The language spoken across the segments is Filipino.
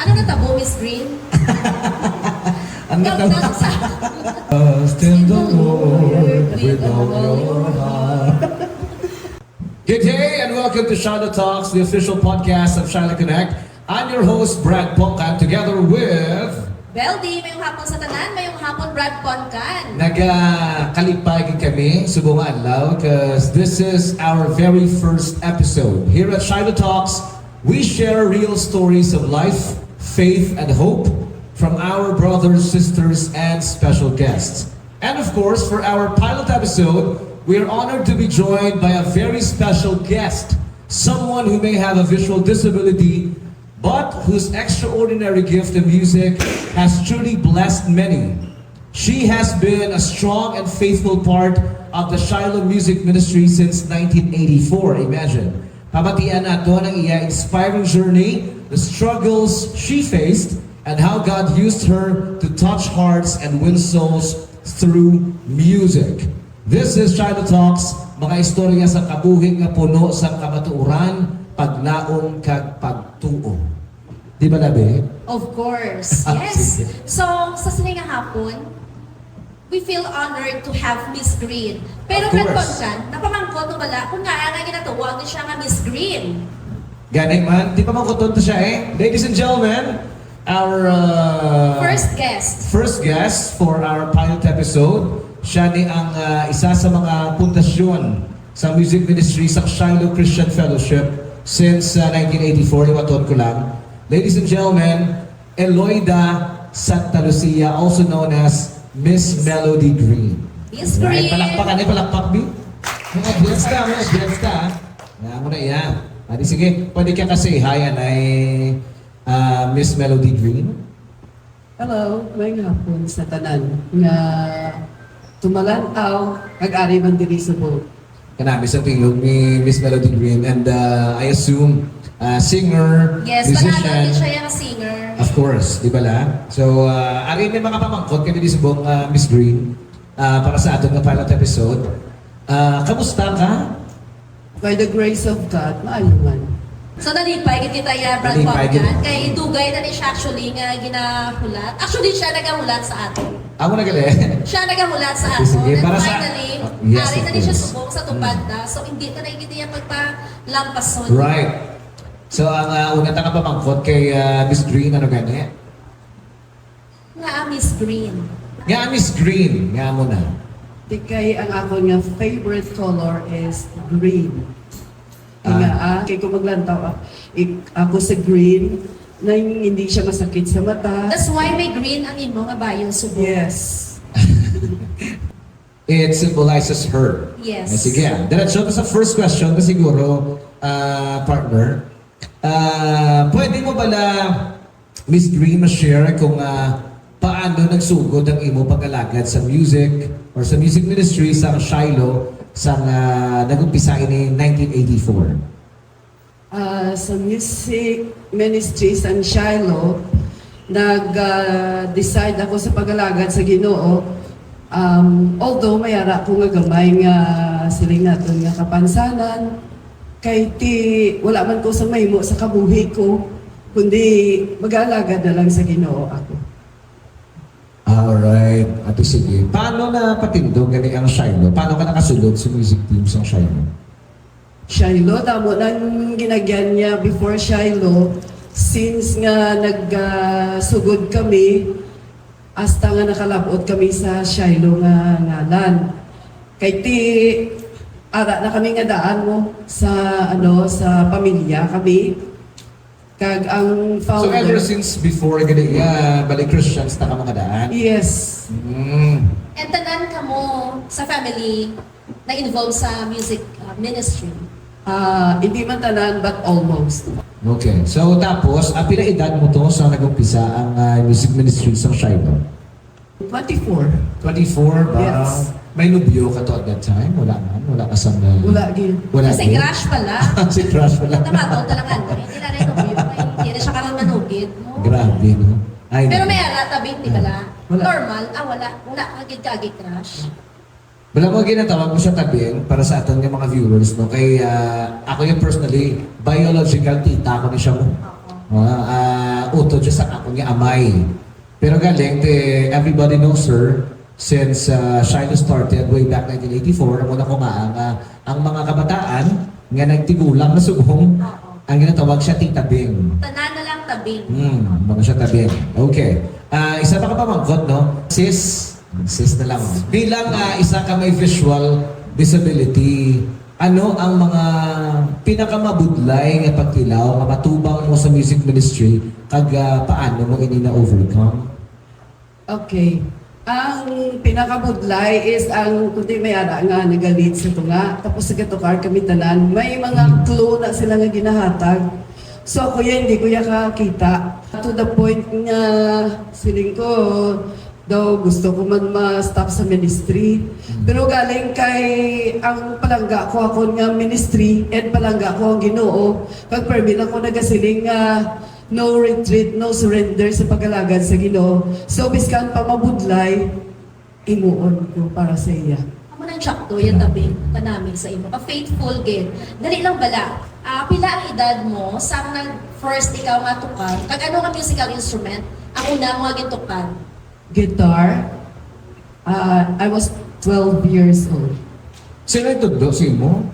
Ano na tabo, Miss Green? Ang Ganda natawag. sa... Trust in the Lord with all your heart. Good day and welcome to Shiloh Talks, the official podcast of Shiloh Connect. I'm your host, Brad Poncan, together with... Beldy, mayong hapon sa tanan, mayong hapon Brad Poncan. Nagkalipagin kami, subong adlaw, because this is our very first episode. Here at Shiloh Talks, we share real stories of life, faith, and hope from our brothers, sisters, and special guests. And of course, for our pilot episode, we are honored to be joined by a very special guest, someone who may have a visual disability, but whose extraordinary gift of music has truly blessed many. She has been a strong and faithful part of the Shiloh Music Ministry since 1984. Imagine. Pamatian nato ng iya inspiring journey, the struggles she faced, and how God used her to touch hearts and win souls through music. This is Shiloh Talks, mga istorya sa kabuhing nga puno sa kamatuuran, paglaom kag pagtuo. Di ba labi? Of course, yes. So, sa siningang hapon, we feel honored to have Miss Green. Pero Of Brad course. Poncan, napamangkot ng bala, kung nga nga ginatuwag niya siya nga Miss Green. Ganing man, di pa makutunto siya eh. Ladies and gentlemen, our first guest for our pilot episode. Siya ni ang isa sa mga pundasyon sa music ministry sa Shiloh Christian Fellowship since 1984, liwaton ko lang. Ladies and gentlemen, Eloida Santa Lucia, also known as Miss Melody Green. Miss Green! Palakpakan eh, palakpak, Bi. May audience ka. Yan mo na yan. Adi, sige, pwede ka kasi hayan ay Miss Melody Green. Hello, may hapon sa tanan nga tumalantaw kag-ari man diri sa buhok. Kanami sa tingog ni Miss Melody Green and I assume singer, Yes, panalo musician. din siya yung singer. Of course, di ba la? So, ari may mga pamangkot kami di subong Miss Green para sa ating pilot episode. Kamusta ka? By the grace of God, maayo man. So, nalipay kita ya Brad Nalipay Poncan. gid. Kay dugay na ni siya actually nga ginahulat. Actually, siya nagahulat sa atin. Ako na gali. Siya nagahulat sa Sige, atin. para And sa- finally, yes, ari of na ni siya course. subong sa tupad na. So, hindi na nagigit niya pagpalampason. Right. So, ang una ta nga pamangkot kay Miss Green, ano gani? Nga Miss Green. Nga Miss Green, nga mo na. Di kay ang ako nga favorite color is green. Kay kung maglantaw ako sa green, na hindi siya masakit sa mata. That's why may green ang imo nga bayo subong. Yes. It symbolizes her. Yes. Sige, diretso sa first question na siguro, partner. Pwede mo bala, Miss Green, ma-share kung paano nagsugod ang imo pag-alagad sa music or sa music ministry sa Shiloh sa nag-umpisa ini 1984? Sa music ministry sa Shiloh, nag-decide ako sa pag-alagad sa Ginoo. Although mayara ko nga gamay nga siling naton nga kapansanan, kay wala man ko sa mahimo sa kabuhi ko, kundi mag-alagad na lang sa Ginoo ako. Alright. At sige, paano na patindog gani ang Shiloh? Paano ka nakasulod sa music team sa Shiloh? Shiloh, damo nang ginagyan niya before Shiloh, since nga nagsugod kami, hasta nga nakalabot kami sa Shiloh nga ngalan. Kay ara na kami nga daan mo sa sa pamilya kami. Kag ang So founder. ever since before gani balik Christians na ka mga daan? Yes. And tanan ka mo sa family na involved sa music ministry. Hindi man tanan but almost. Okay. So tapos, pinaedad mo to sa nag-umpisa ang music ministry sa Shiloh? 24. 24 ba? Yes. May nubyo ka to at that time? Wala man? Wala ka sa... Wala gid. Wala Kasi din? crush pala. Si Crush wala. Tamataw talaga. Hindi na rin hindi na siya karoon manugid. No? Grabe, no? Ay, Pero no. may ara, tabi, di bala. Wala. Normal, wala. Wala, kagid crush. Wala mo ginatawag mo siya tabing para sa aton ng mga viewers, no? Kay ako yung personally, biological tita ko ni siya mo. Oo. butod siya sa ako nga amay. Pero galing, everybody knows her since Shiloh started way back 1984. Ang una ko nga, ang mga kabataan nga nagtigulang na subong, ang ginatawag siya Tita Bing. Tanan na lang tabing. Mga siya Tabing. Okay. Isa pa ka pamangkot, no? Sis na lang. Bilang isa ka may visual disability, ano ang mga pinakamabudlay nga pagkilaw nga matubang mo sa music ministry kag paano mo ini na-overcome? Okay. Ang pinakabudlay is ang kundi may ara nga nagalit sa tunga. Tapos sa gatukar kami tanan, may mga clue na sila nga ginahatag. So ako yan, hindi ko yan kakita. To the point nga siling ko, daw gusto ko man ma-stop sa ministry. Pero galing kay ang palangga ko ako nga ministry and palangga ko ang Ginoo. Pag permit ako nagasiling nga no retreat, no surrender sa pag-alagad sa Ginoo. So biskan pa mabudlay, imuon ko para sa iya. Amo nang tsakto yung tabing kanamig sa imo. Ka-faithful gid. Dali lang bala. Pila ang edad mo sa nag-first ikaw nga tukar? Kag ano nga musical instrument? Ang una mo nga gintukar? Guitar, I was 12 years old. Sino ito do? Si mo?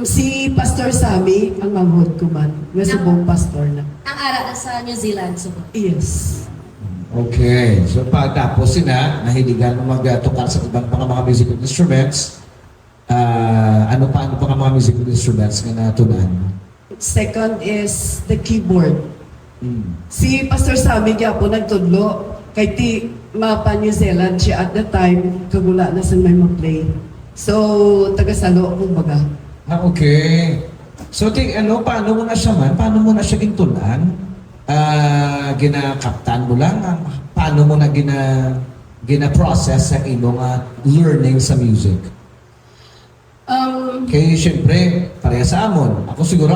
Si Pastor Sammy, ang manghod ko man. Nga subong pastor na. Ang ara na sa New Zealand. So, Yes. Okay. So pagtapos sina, nahiligan mo magtukar sa ibang mga musical instruments, ano pa mga musical instruments nga natunan? Second is the keyboard. Si Pastor Sammy kaya po nagtudlo kay ti mapa New Zealand siya at the time kagula na sa may ma-play. So taga-salo kumbaga. Okay. So paano mo na siya man? Paano mo na siya gintunan? Ginakaptan mo lang? Paano mo na gina-process sa imong learning sa music? Kaya siyempre, pareha sa amon. Ako siguro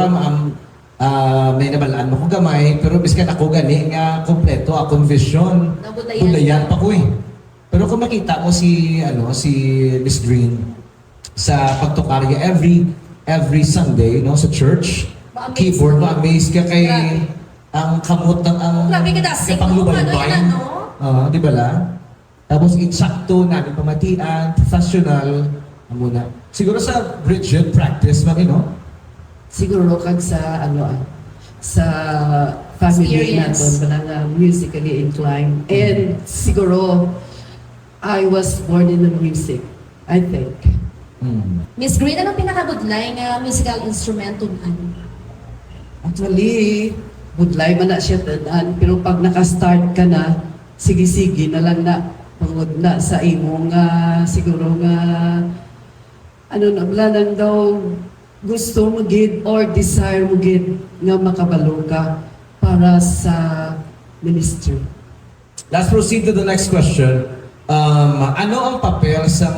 may nabalaan mo ko gamay, pero biskan ako gani nga kompleto, akong vision. Bulayan pa ko eh. Pero kung makita mo si Miss Green sa pagtukar niya every Sunday sa church, Ma-amaze keyboard, ka. ma-amaze ka kay Grabe. ang kamot ng Grabe ka dasig, panglubalbay. Di ba la? Tapos insakto, namin pamatian, professional, muna. Siguro sa Bridget practice man, Siguro kag sa sa family Experience. naton balang musically inclined. And siguro I was born in the music, I think. Miss Green, anong pinakabudlay nga musical instrument tunan? Actually, budlay man na siya tanan, pero pag naka-start ka na, sige-sige na lang na pangod na sa imong siguro nga wala nang daw gusto mo gid or desire mo gid nga makabalo ka para sa ministry. Let's proceed to the next question. Ano ang papel sa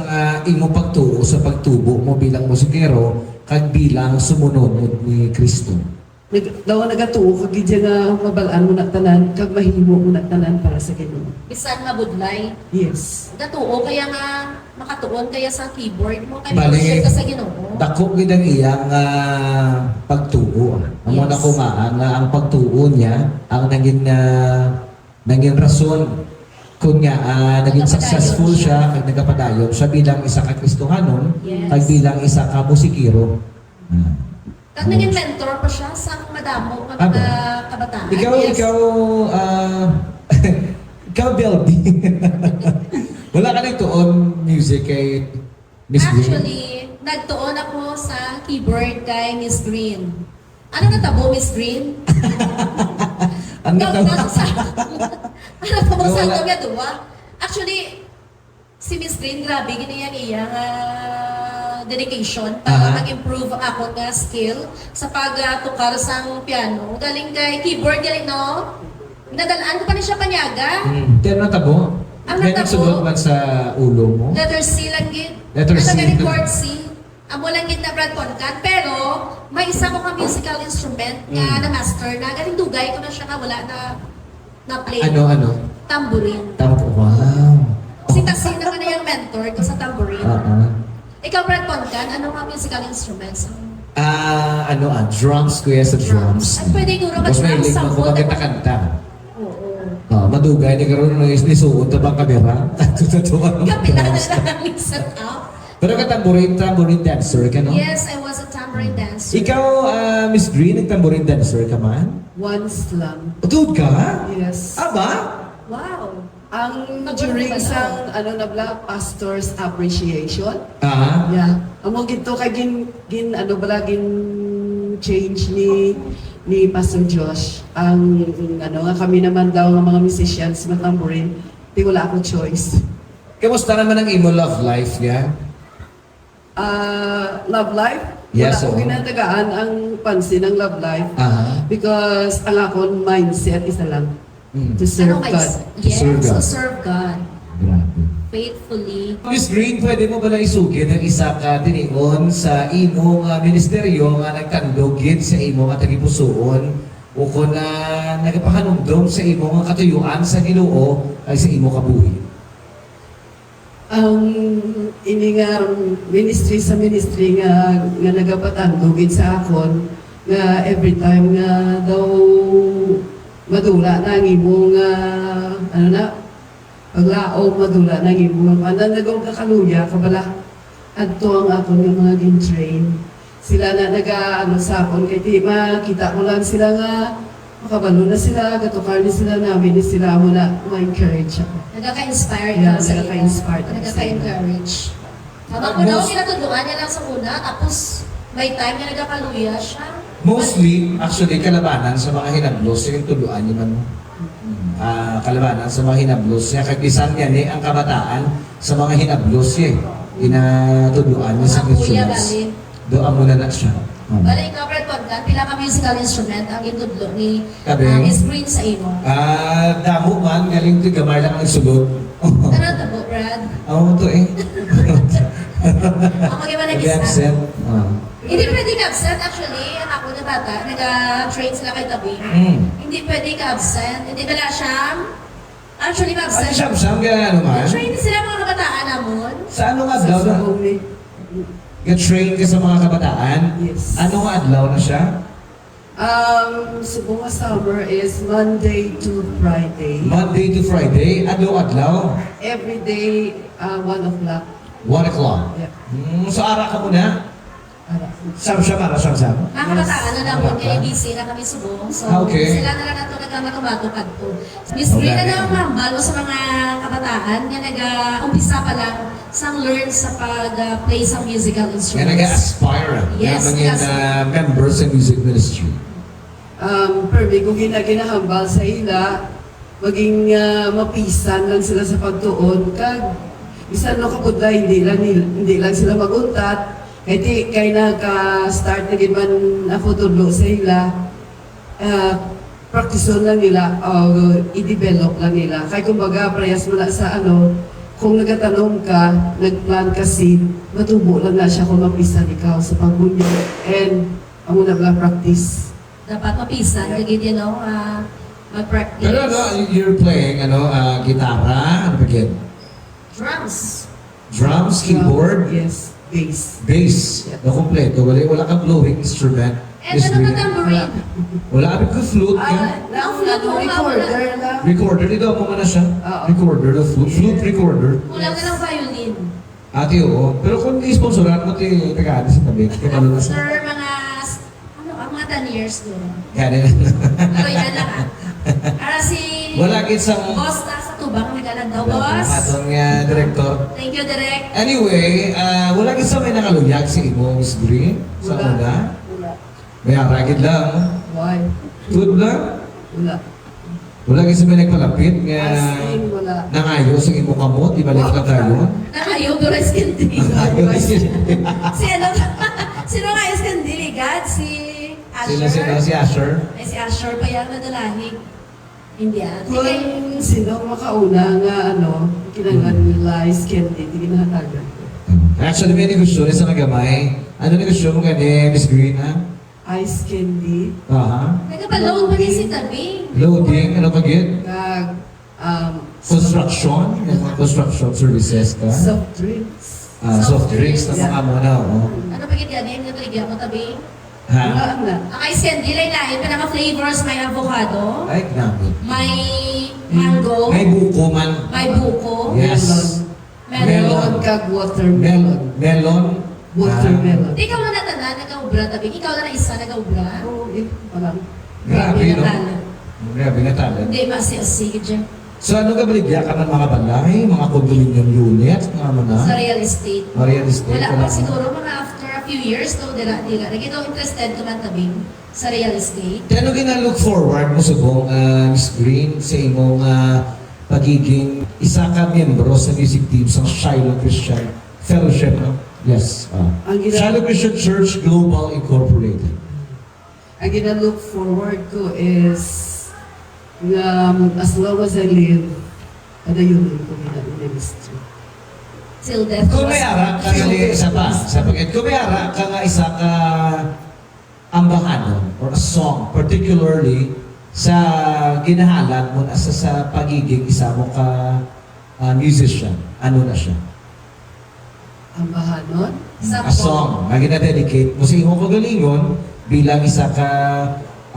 imo pagtuo sa pagtubo mo bilang musikero kag bilang sumunod ni Kristo? Daw nagatuo kag gid nga mabalaan mo na tanan kag mahimo mo na tanan para sa Ginoo. Bisan mabudlay. Yes. Gatuo kaya nga makatuon kaya sa keyboard mo kay Bali, worship ka sa Ginoo. Dako gid ang iyang pagtuo. Ang Yes. una ko ang pagtuo niya ang naging rason kung naging Nagapadayon successful siya kag nagapadayon siya bilang isa ka Kristohanon Yes. kag bilang isa ka musikero. Kag naging mentor pa siya sa madamo nga Aba. mga kabataan. Ikaw, Belby. Wala ka nagtuon music kay Miss Green? Actually, nagtuon ako sa keyboard kay Miss Green. Ano natabo, Miss Green? Ang natabo. Ano natabo sa Wala. kanya duwa? Actually, si Miss Green, grabe, ginayang iyang dedication para mag-improve ako nga skill sa pagtukar sang piano. Galing kay keyboard, galing no? Nadalaan ko pa ni siya panyaga. Pero natabo? Ang May natabo. nagsunod man sa ulo mo? Letter C lang gid. Letter C. Galing chord C. Amo lang gid na Brad Concat. Pero, may isa ko ka musical instrument nga na-master na. Galing dugay ko na siya na wala na play. Ano? Tambourine. Tampo. Wow. Si Tassin naman na yung mentor ko sa tambourine. Ikaw, Brad Concan, ano nga musical instruments ang Drums, kuya sa drums. Ay, pwede ko rin Tapos may mag-drums link sa mo phone. kanta. Oo. Madugay ni karon na isuot na bang kamera. Tutuwa. Kapitan na lang ang set up. Pero ka tambourine dancer ka, no? Yes, I was a tambourine dancer. Ikaw, Miss Green, nag-tambourine dancer ka man? Once lang. Tuod ka? Yes. Aba? Wow. Ang during sa pastors appreciation. Ah? Yeah. Amo gito kay gin change ni Pastor Josh. Ang nga kami naman daw ng mga musicians na tambourine. Di wala akong choice. Kamusta naman ang imo love life niya? Love life? Yes, Wala oo. akong ginatagaan ang pansin ng love life. Aha. Because ang akong mindset isa lang. To serve Ano God. Yes, serve God. to serve God. Grabe. Faithfully. Miss Green, pwede mo bala isugid ang isa ka dinion sa imong ministeryo nga nagtandogid sa imong tagipusoon o kung nagapahanumdum sa imong katuyuan sa Ginoo ay sa imong kabuhi. Ang ini nga ministry nga nagapatandugid sa akon nga every time nga daw madula na ang imong paglaom madula na ang imong mananagaw kakaluya kabala adto ang akon nga mga gin-train sila na sa akon kay di makita ko lang sila nga makabalo na sila gatukar ni sila namin ni sila mo na ma-encourage ako. Nagkaka-inspire Yeah, ka sa nagkaka-inspire ina. ka sa Nagkaka-encourage. Tama ko daw, kinatulungan niya lang sa una, tapos may time na nagkakaluya siya. Mostly, actually, kalabanan sa mga hinablos, yung tuluan niyo man. Kalabanan sa mga hinablos niya. Kagisan niya ni ang kabataan sa mga hinablos niya. Inatuluan niya sa Mga kuya instruments. galing. Doon muna na siya. Bali, ikaw, Brad Pagdan, pila ka musical instrument ang itudlo ni Kabing. Miss Green sa imo. Damo man, galing ito, gamay lang ang sulod. Ano ito po, Brad? Ako to eh. Ako yung Nag-absent. nag-isa. Hindi pwede ka-absent. Actually, ako na bata, nag-train sila kay Tabi. Hindi pwede ka-absent. Hindi pala siya. Actually, Ano ka-absent. siyam-siyam ka ano man? Train sila mga kabataan namon. Sa ano nga Sa adlaw na? Sumumi. Ga-train ka sa mga kabataan? Yes. Ano nga adlaw na siya? Subong nga summer is Monday to Friday. Monday to Friday, adlaw-adlaw, Every day, 1 o'clock. 1 o'clock. Yeah. So ara ka muna? Siyam-siyam, ara siyam-siyam. Mga kabataan na namon, kaya busy na kami subong. So, Okay. sila na lang ito nagkamatubato kadto. Miss Green na lang mambalo sa mga kabataan nga nag-umpisa pa lang sang learn sa pag-play sa musical Nga instruments. nag-aspire Yes, na maging yes. members sa music ministry. Permi, kung ginahambal sa ila, maging mapisan lang sila sa pagtuon. Kag, bisan no kapudla, hindi lang sila maguntat. Kaya nagka-start na man ako tudlo sa ila, practice lang nila, i-develop lang nila. Kaya kumbaga, prayas mo na sa kung nagatanong ka, nagplan ka seed, matubo lang na siya kung mapisan ikaw sa pagbunyo. And, amo na lang practice. Dapat mapisan, kagid mag-practice. Pero you're playing gitara, ano pa yun? Drums. Drums, keyboard, Yes, bass. bass. Na kompleto. Wala kang blowing instrument. And ano ba tambourine? Wala kami ko flute ka. Recorder lang. Recorder, ito mo na siya. Oo. Recorder, the flute recorder. Kulang na ng violin. Ate, oo. Pero kung i-sponsoran mo, taga-ate sa tabi. Kaya malo na siya. Sir, ang mga 10 years doon. Kaya Pero yan lang Para si wala kitsang boss na sa tubang, nagalan daw, boss. atong director. Thank you, Direk. Anyway, wala kitsang may nakaluyag si Imo, Miss Green. Sa una. Wala. May aragid lang. Why? Good lang. Wala. Wala kitsang may nagpalapit nga As in, wala. nangayo sa imo kamot. Ibalik na tayo. Nakayo, pero iskindi. Si ano, sino nga iskindi? God, si Asher. Si Asher. Ay, si Asher pa yan, madalahig. Hindi Sige. Kung sino makauna nga kinangan nila is candy, hindi kinahatagan. Actually, may negosyo rin sa nagamay. Ano negosyo mo gani, Miss Green, ha? Ice candy, Aha. Nagpa-load pa din si Tabi. Loading, ano pa yun? kag Construction, yung mga construction services ka. soft drinks. soft drinks na mga muna. Oh. Ano ba ganyan? Yung nataligyan mo tabi? Ha? Wala na. Ang ice candy, lain-lain pa ng flavors. May avocado, Ay, grabe. may mango, May buko man. may buko, Yes. melon. Melon kag watermelon. Melon. Watermelon. Di ikaw na natanan, nag-aubra tabi. Ikaw na isa, nag-aubra. Oo, parang. Grabe, no? natalo. Grabe na talent. Hindi, masi-asig dyan. So ano ka baligya ka ng mga balay, mga condominium unit, mga mana? Sa real estate. Real estate. Wala wala pa siguro mga after a few years, no, dila. Naging daw interested ko man tabing sa real estate. Kaya ano gina-look forward mo subong, Miss Green, sa imong pagiging isa ka miyembro sa music team sa Shiloh Christian Fellowship, no? Yes. Ang gina- Shiloh Christian Church Global Incorporated. Ang gina-look forward ko is nga as long as I live, padayon ko gina-ministry. Till death Kung was may ara ka nga isa pa, sa pagkat, kung may ara ka nga isa ka ambahan or a song, particularly sa ginahalan mo asa sa pagiging isa mo ka musician, ano na siya? Ang bahanon, Sa A song na ginadedicate mo sa imong kagalingon bilang isa ka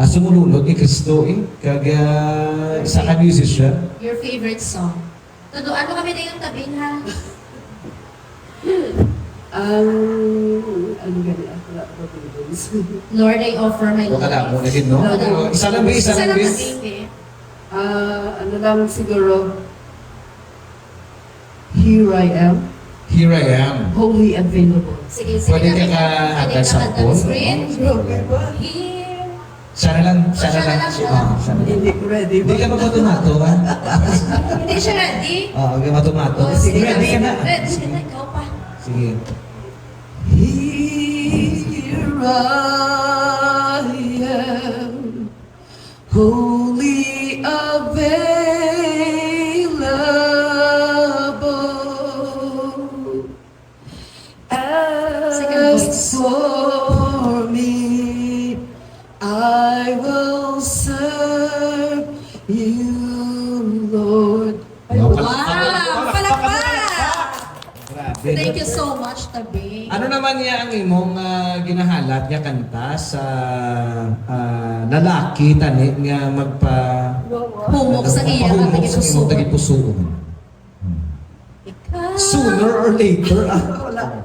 sumulunod ni Kristo kag isa ka musician. your favorite song. Tuduan mo kami na yung tabing, ha? ang ano gani ako wala ko bills. Lord, I offer my Wala life. mo na din, no? Wala. Isa lang ba? Isa lang ba? tabing, eh. Ano lang siguro, here I am, Here I am. wholly available. Sige, sige. Pwede ka kami. ka hanggang sa Pwede ka pool. screen. Grabe. Here. Sana lang, sana Sana lang. lang siya. Sana lang. Hindi ko ready. Hindi ka magmatumato, ha? Hindi siya ready. Oo, okay, matumato. Oh, Sige, ready ka na. Ready ka na, ikaw pa. Sige. Here I am, wholly available. As for me, I will serve you, Lord. Wow, Wow! Palakpak! Grabe. Thank you so much, Tabing. Ano naman niya ang imong ginahalat niya kanta sa lalaki tani nga magpa Humok sa iya ang magpahumok sa imong tagipusoon. Ikaw. Sooner or later,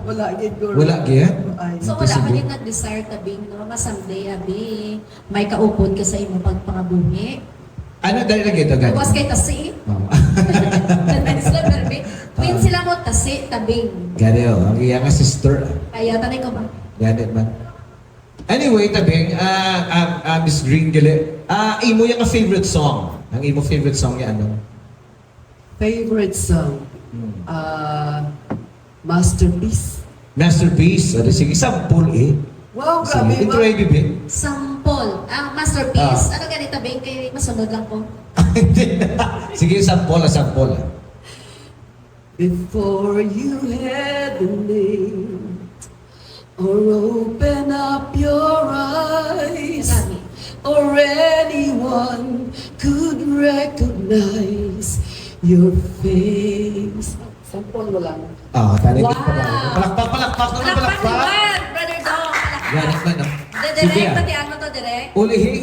Wala, gid ko. Wala, gid? Ay. So wala ka din nag-desire Tabing, no? Masamday, abi. May kaupon ka sa imong pagpangabuhi. ano dahil lagi ito ganito? Bukas kay tasi. Oo. Nice lang, Darby. Queen sila mo, tasi, Tabing. Gani o, ang iya nga sister. Kaya tanay ko ba? Gani man. Anyway, tabing, Miss Green Gili, imo yung favorite song. Ang imo favorite song niya ano? Favorite song? Masterpiece. Masterpiece. Ano, sige, sample eh. Wow, Sige, grabe intro ba? eh, bibi. Sampol. Ang masterpiece. Ano ganito, Tabing? Kay masunod lang po. Sige, sample. Before you had a name, or open up your eyes, Marami. or anyone could recognize your face. Sample mo lang. Tanig Wow. Palakpak naman, Palakpak palakpak. naman, Brother Dong. Palakpak. Ganit man, no? Direct, Sige, patian mo to, direct. Ulihing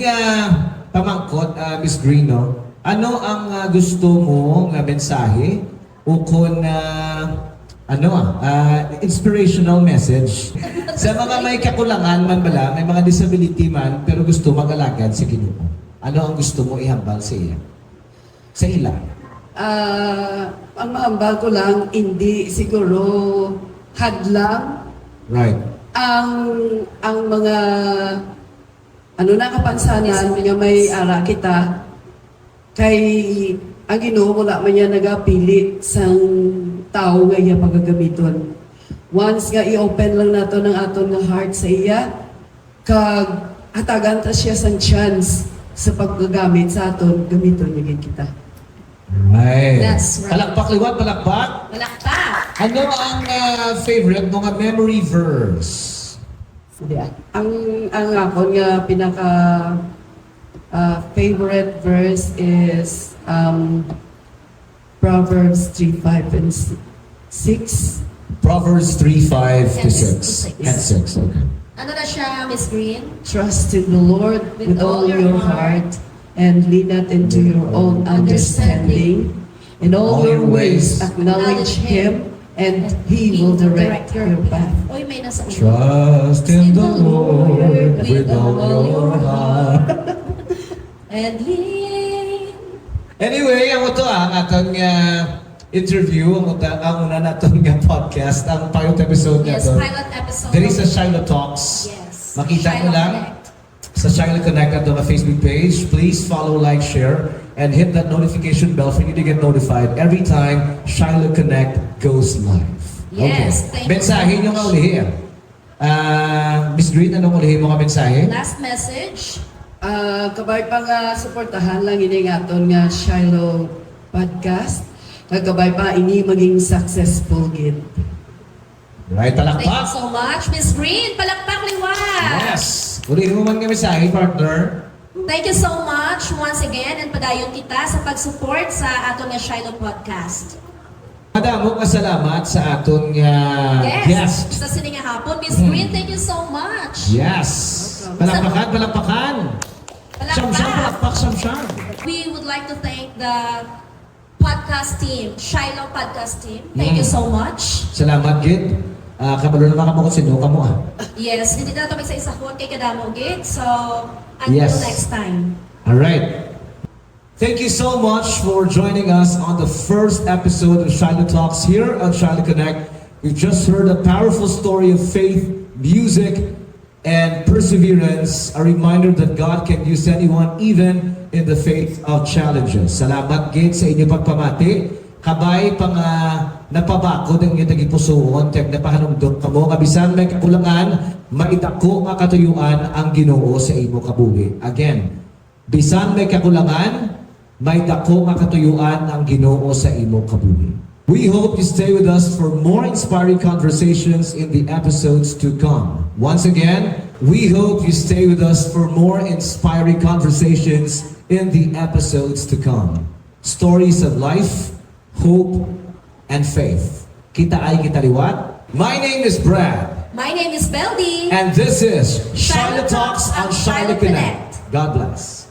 pamangkot, Miss Green, no? Ano ang gusto mo nga mensahe o kung inspirational message sa mga may kakulangan man bala, may mga disability man, pero gusto mag-alagad sa Ginoo? Ano ang gusto mo ihambal sa iya? Sa ila? Ang mahambal ko lang, hindi siguro hadlang Right. ang mga kapansanan nga may ara kita kay ang Ginoo wala man niya nagapili sang tao nga iya pagagamiton. Once nga i-open lang nato ng aton nga heart sa iya, kag hatagan ta siya sang chance sa paggagamit sa aton, gamiton niya gid kita. Right. That's right. Palakpak liwat, palakpak. Palakpak. Ano ang favorite mga memory verse? Hindi ah. Ang akon nga pinaka favorite verse is Proverbs 3:5 and 6. Proverbs 3:5 to And 6. 6. And 6, okay. Ano na siya, Miss Green? Trust in the Lord with all your heart and lean not into your own understanding. In all your ways acknowledge Him and He will direct your path. Uy, may nasa ulo. Trust in the Lord with all your heart. And lean. Anyway, ang ito ang atong interview, ang una natong podcast, ang pilot episode na Yes, ito. pilot episode. There is a Shiloh Talks. Yes. Makita mo Shiloh lang Connect. sa Shiloh Connect at the Facebook page. Please follow, like, share, and hit that notification bell for you to get notified every time Shiloh Connect goes live. Yes, thank you Mensahe so nyo much. nga ulihin. Miss Green, anong ulihin mo ka mensahe? Last message. Kabay pa nga suportahan lang ini nga aton nga Shiloh podcast. Kabay pa ini maging successful gid. Right, Thank you palakpak. so much, Miss Green. Palakpak liwat. Yes. Ulihin mo man ka mensahe, partner. Thank you so much once again and padayon kita sa pag-support sa aton nga Shiloh Podcast. Madamo ka salamat sa aton Yes, guest. sa sininga hapon. Miss Green, thank you so much. Yes. Palakpakan, palakpakan. Siyam-siyam, Palakpak. palakpak, siyam-siyam. We would like to thank the podcast team, Shiloh Podcast team. Thank you so much. Salamat, Gid. Kabalo naman ka mo kung sino ka mo, ah. Yes, hindi na ito sa isahon kay Kadamo Gate. So, until Yes. next time. All right. Thank you so much for joining us on the first episode of Shiloh Talks here on Shiloh Connect. We've just heard a powerful story of faith, music, and perseverance. A reminder that God can use anyone even in the face of challenges. Salamat, Gid, sa inyong pagpamati. Kabay pang napabakod ang inyong tagipusoon, tag napahanumdong kamo, kabisan may kakulangan, maitako nga katuyuan ang Ginoo sa imo kabuhi. Again, bisan may kakulangan, maitako nga katuyuan ang Ginoo sa imo kabuhi. We hope you stay with us for more inspiring conversations in the episodes to come. Once again, we hope you stay with us for more inspiring conversations in the episodes to come. Stories of life, hope, and faith. Kita ay kita liwat. My name is Brad, My name is Beldy. and this is Shiloh Shiloh Talks on Shiloh Connect. God bless.